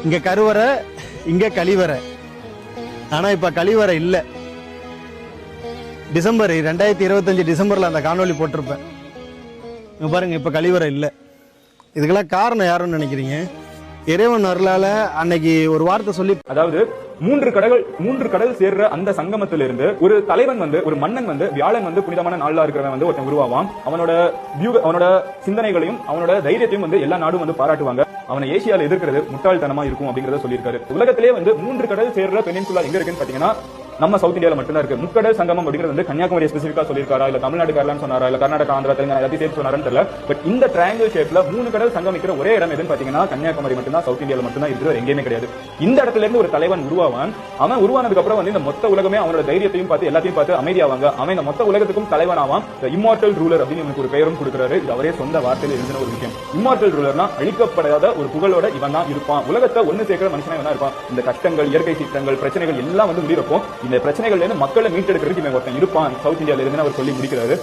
இங்க கருவறை, இங்க கழிவறை. ஆனா இப்ப கழிவறை இல்ல. டிசம்பர் 2025 டிசம்பர்ல அந்த காணொலி போட்டிருப்பேன். இங்க பாருங்க, இப்ப கழிவறை இல்ல. இதுக்கெல்லாம் காரணம் யாருன்னு நினைக்கிறீங்க? இறைவன் அருளால அன்னைக்கு ஒரு வார்த்தை சொல்லி, அதாவது மூன்று கடல் சேர்ற அந்த சங்கமத்திலிருந்து ஒரு தலைவன் ஒரு மன்னன் வியாழன் புனிதமான நாளா இருக்கிறவன் ஒருத்தன் உருவாவான். அவனோட சிந்தனைகளையும் அவனோட தைரியத்தையும் எல்லா நாடும் பாராட்டுவாங்க. அவனை ஏசியால எதிர்க்கிறது முட்டாள்தனமா இருக்கும் அப்படிங்கறத சொல்லியிருக்காரு. உலகத்திலே மூன்று கடல் சேர்ற பெனின்சுலா எங்க இருக்குன்னு பாத்தீங்கன்னா நம்ம சவுத் இந்தியால மட்டும்தான் இருக்கு. முக்கடல் சங்கமம் அப்படிங்கிறது கன்னியாகுமரி ஸ்பெசிபிக்கா சொல்லியிருக்காரா, இல்ல தமிழ்நாடு கேரளான்னு சொன்னாரா, இல்ல கர்நாடகா, ஆந்திரா, தெலுங்கானா எல்லாத்தையும் சேர்த்து சொன்னாருன்னு தெரியல. பட் இந்த ட்ரையாங்கிள் ஷேப்ல மூணு கடல் சங்கமிக்கிற ஒரே இடம் எதுன்னு பாத்தீங்கன்னா கன்னியாகுமரி மட்டும்தான், சவுத் இந்தியால மட்டும்தான் இருக்கிற, எங்கேயுமே கிடையாது. இந்த இடத்துல இருந்து ஒரு தலைவன் உருவாவான். அவன் உருவானதுக்கு அப்புறம் இந்த மொத்த உலகமே அவனோட தைரியத்தையும் பார்த்து எல்லாத்தையும் பார்த்து அமைதியாவாங்க. அவன் இந்த மொத்த உலகத்துக்கும் தலைவன் ஆவான். இம்மார்டல் ரூலர் அப்படின்னு இவனுக்கு ஒரு பெயரும் கொடுக்கிறாரு. இது அவரே சொந்த வார்த்தையில் எழுதின ஒரு விஷயம். இம்மார்டல் ரூலர்னா அழிக்கப்படாத ஒரு புகழோட இவன் தான் இருப்பான். உலகத்தை ஒன்னு சேர்க்கிற மனுஷனா இவன் இருப்பான். இந்த கஷ்டங்கள், இயற்கை சீற்றங்கள், பிரச்சனைகள் எல்லாம் முடிகிறப்போ இந்த பிரச்சனைகள் மக்களை மீட்டெடுக்கிறதுக்கு இவன் ஒருத்தன் இருப்பான் சவுத் இந்தியால இருந்து அவர் சொல்லி முடிக்கிறாரு.